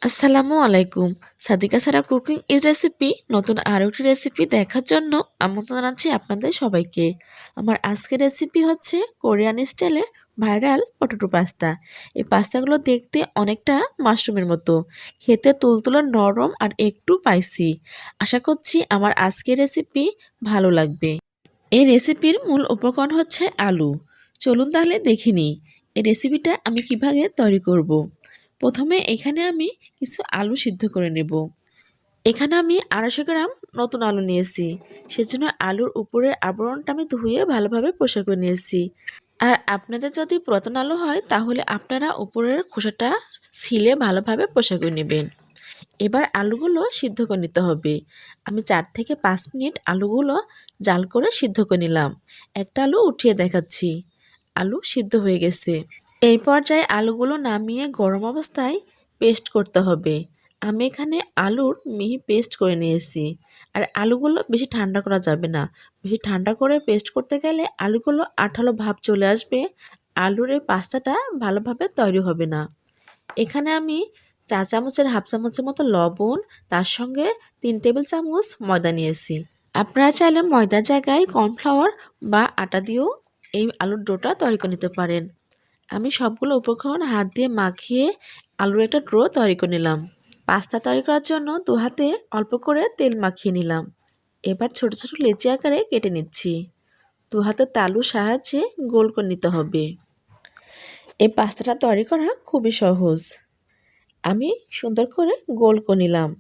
আসসালামু আলাইকুম। সাদিকা সারা cooking is recipe নতুন আরও একটি রেসিপি দেখার জন্য আমন্ত্রণ জানাচ্ছি আপনাদের সবাইকে। আমার আজকের রেসিপি হচ্ছে কোরিয়ান স্টাইলে ভাইরাল পটেটো পাস্তা। এই পাস্তাগুলো দেখতে অনেকটা মাশরুমের মতো, খেতে তুলতুলে নরম আর একটু স্পাইসি। আশা করছি আমার আজকের রেসিপি ভালো লাগবে। এই রেসিপির মূল উপকরণ হচ্ছে আলু। চলুন তাহলে দেখে নিই এই রেসিপিটা আমি কিভাবে তৈরি করব। প্রথমে এখানে আমি কিছু আলু সিদ্ধ করে নেব। এখানে আমি 250 গ্রাম নতুন আলু নিয়েছি, সেজন্য আলুর উপরের আবরণটা আমি ধুয়ে ভালোভাবে পরিষ্কার করে নিয়েছি। আর আপনাদের যদি পুরাতন আলু হয় তাহলে আপনারা উপরের খোসাটা ছিলে ভালোভাবে পরিষ্কার করে নেবেন। এবার আলুগুলো সিদ্ধ করে নিতে হবে। আমি 4 থেকে 5 মিনিট আলুগুলো জাল করে সিদ্ধ করে নিলাম। একটা আলু উঠিয়ে দেখাচ্ছি। আলু সিদ্ধ হয়ে গেছে। এই পর্যায়ে আলুগুলো নামিয়ে গরম অবস্থায় পেস্ট করতে হবে। আমি এখানে আলুর মিহি পেস্ট করে নিয়েছি। আর আলুগুলো বেশি ঠান্ডা করা যাবে না। বেশি ঠান্ডা করে পেস্ট করতে গেলে আলুগুলো আঠালো ভাব চলে আসবে। আলুর এই পাস্তাটা ভালোভাবে তৈরি হবে না। এখানে আমি 4 চামচের হাফ চামচের মতো লবণ, তার সঙ্গে 3 টেবিল চামচ ময়দা নিয়েছি। আপনারা চাইলে ময়দার জায়গায় কর্নফ্লাওয়ার বা আটা দিয়েও এই আলুর ডোটা তৈরি করে নিতে পারেন। আমি সবগুলো উপকরণ হাত দিয়ে মাখিয়ে আলুর একটা ডো তৈরি করে নিলাম। পাস্তা তৈরি করার জন্য 2 হাতে অল্প করে তেল মাখিয়ে নিলাম। এবার ছোট ছোট লেচি আকারে কেটে নিচ্ছি। 2 হাতের তালুর সাহায্যে গোল করে নিতে হবে। এই পাস্তাটা তৈরি করা খুবই সহজ। আমি সুন্দর করে গোল করে নিলাম।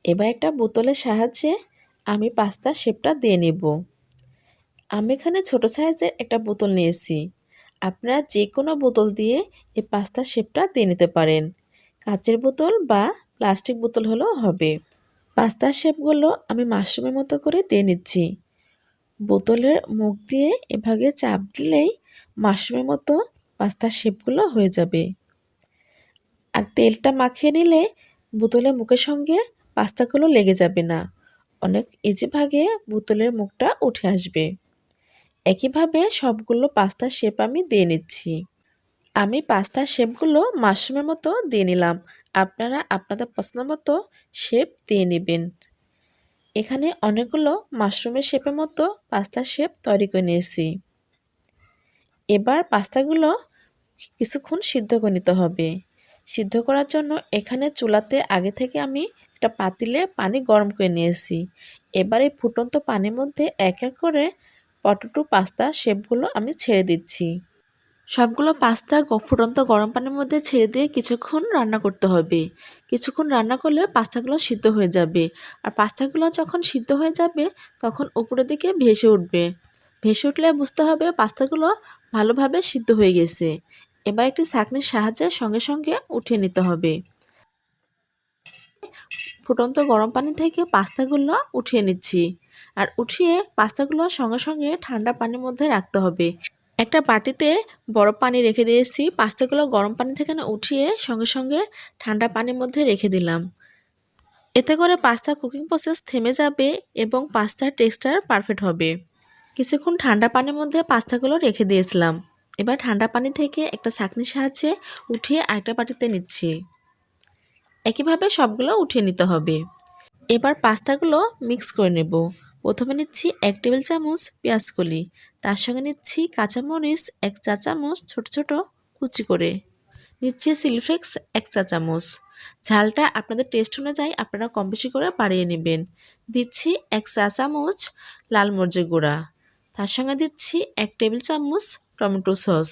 এবার একটা বোতলের সাহায্যে আমি পাস্তার শেপটা দিয়ে নেব। আমি এখানে ছোট সাইজের একটা বোতল নিয়েছি। আপনারা যে কোনো বোতল দিয়ে এই পাস্তার শেপটা দিয়ে নিতে পারেন। কাচের বোতল বা প্লাস্টিক বোতল হলেও হবে। পাস্তার শেপগুলো আমি মাশরুমের মতো করে দিয়ে নিচ্ছি। বোতলের মুখ দিয়ে এভাবে চাপ দিলেই মাশরুমের মতো পাস্তার শেপগুলো হয়ে যাবে। আর তেলটা মাখিয়ে নিলে বোতলের মুখের সঙ্গে পাস্তাগুলো লেগে যাবে না। অনেক ইজিভাবে বোতলের মুখটা উঠে আসবে। একইভাবে সবগুলো পাস্তার শেপ আমি দিয়ে নিচ্ছি। আমি পাস্তার শেপগুলো মাশরুমের মতো দিয়ে নিলাম। আপনারা আপনাদের পছন্দ মতো শেপ দিয়ে নেবেন। এখানে অনেকগুলো মাশরুমের শেপের মতো পাস্তার শেপ তৈরি করে নিয়েছি। এবার পাস্তাগুলো কিছুক্ষণ সিদ্ধ করে নিতে হবে। সিদ্ধ করার জন্য এখানে চুলাতে আগে থেকে আমি একটা পাতিলে পানি গরম করে নিয়েছি। এবার এই ফুটন্ত পানির মধ্যে এক এক করে পটেটো পাস্তা শেপগুলো আমি ছেড়ে দিচ্ছি। সবগুলো পাস্তা ফুটন্ত গরম পানির মধ্যে ছেড়ে দিয়ে কিছুক্ষণ রান্না করতে হবে। কিছুক্ষণ রান্না করলে পাস্তাগুলো সিদ্ধ হয়ে যাবে। আর পাস্তাগুলো যখন সিদ্ধ হয়ে যাবে তখন উপরের দিকে ভেসে উঠবে। ভেসে উঠলে বুঝতে হবে পাস্তাগুলো ভালোভাবে সিদ্ধ হয়ে গেছে। এবার একটি ছাঁকনির সাহায্যে সঙ্গে সঙ্গে উঠিয়ে নিতে হবে। ফুটন্ত গরম পানি থেকে পাস্তাগুলো উঠিয়ে নিচ্ছি। আর উঠিয়ে পাস্তাগুলো সঙ্গে সঙ্গে ঠান্ডা পানির মধ্যে রাখতে হবে। একটা বাটিতে বরফ পানি রেখে দিয়েছি। পাস্তাগুলো গরম পানি থেকে উঠিয়ে সঙ্গে সঙ্গে ঠান্ডা পানির মধ্যে রেখে দিলাম। এতে করে পাস্তা কুকিং প্রসেস থেমে যাবে এবং পাস্তার টেক্সচার পারফেক্ট হবে। কিছুক্ষণ ঠান্ডা পানির মধ্যে পাস্তাগুলো রেখে দিয়েছিলাম। এবার ঠান্ডা পানি থেকে একটা ছাঁকনির সাহায্যে উঠিয়ে আরেকটা বাটিতে নিচ্ছি। একইভাবে সবগুলো উঠিয়ে নিতে হবে। এবার পাস্তাগুলো মিক্স করে নেব। প্রথমে নিচ্ছি 1 টেবিল চামচ পেঁয়াজ কলি, তার সঙ্গে নিচ্ছি কাঁচামরিচ 1 চা চামচ ছোট ছোট কুচি করে, নিচ্ছি চিলি ফ্লেক্স 1 চা চামচ। ঝালটা আপনাদের টেস্ট অনুযায়ী আপনারা কম বেশি করে বাড়িয়ে নেবেন। দিচ্ছি 1 চা চামচ লাল মরিচের গুঁড়া, তার সঙ্গে দিচ্ছি 1 টেবিল চামচ টমেটো সস।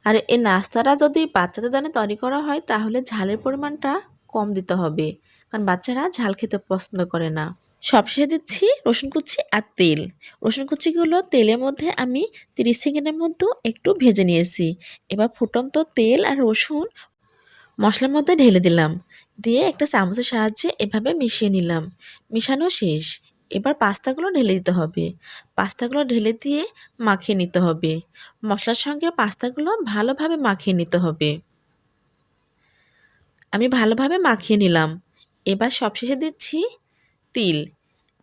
আর এই নাস্তাটা যদি বাচ্চাদের জন্য তৈরি করা হয় তাহলে ঝালের পরিমাণটা কম দিতে হবে, কারণ বাচ্চারা ঝাল খেতে পছন্দ করে না। সবশেষে দিচ্ছি রসুন কুচি আর তেল। রসুন কুচিগুলো তেলের মধ্যে আমি 30 সেকেন্ডের মধ্যে একটু ভেজে নিয়েছি। এবার ফুটন্ত তেল আর রসুন মশলার মধ্যে ঢেলে দিলাম। দিয়ে একটা চামচের সাহায্যে এভাবে মিশিয়ে নিলাম। মিশানো শেষ। এবার পাস্তাগুলো ঢেলে দিতে হবে। পাস্তাগুলো ঢেলে দিয়ে মাখিয়ে নিতে হবে। মশলার সঙ্গে পাস্তাগুলো ভালোভাবে মাখিয়ে নিতে হবে। আমি ভালোভাবে মাখিয়ে নিলাম। এবার সবশেষে দিচ্ছি তিল।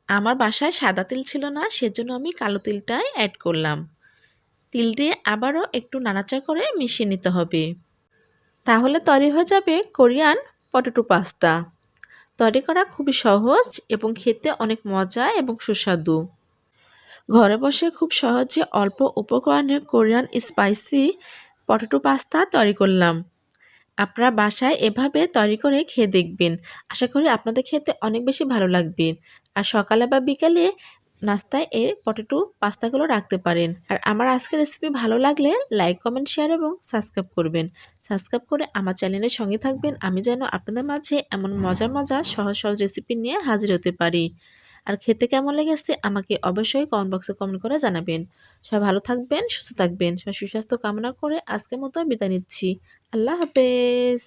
আমার বাসায় সাদা তিল ছিল না, সেজন্য আমি কালো তিলটাই অ্যাড করলাম। তিল দিয়ে আবারও একটু নাড়াচাড়া করে মিশিয়ে নিতে হবে। তাহলে তৈরি হয়ে যাবে কোরিয়ান পটেটো পাস্তা। তৈরি করা খুবই সহজ এবং খেতে অনেক মজা এবং সুস্বাদু। ঘরে বসে খুব সহজে অল্প উপকরণে কোরিয়ান স্পাইসি পটেটো পাস্তা তৈরি করলাম। আপনারা বাসায় এভাবে তৈরি করে খেয়ে দেখবেন। আশা করি আপনাদের খেতে অনেক বেশি ভালো লাগবে। আর সকালে বা বিকালে নাস্তায় এই পটেটো পাস্তাগুলো রাখতে পারেন। আর আমার আজকের রেসিপি ভালো লাগলে লাইক, কমেন্ট, শেয়ার এবং সাবস্ক্রাইব করবেন। সাবস্ক্রাইব করে আমার চ্যানেলের সঙ্গে থাকবেন। আমি যেন আপনাদের মাঝে এমন মজার মজার সহজ সহজ রেসিপি নিয়ে হাজির হতে পারি। আর খেতে কেমন লেগেছে আমাকে অবশ্যই কমেন্ট বক্সে কমেন্ট করে জানাবেন। সবাই ভালো থাকবেন, সুস্থ থাকবেন। সবার সুস্বাস্থ্য কামনা করে আজকের মতো বিদায় নিচ্ছি। আল্লাহ হাফেজ।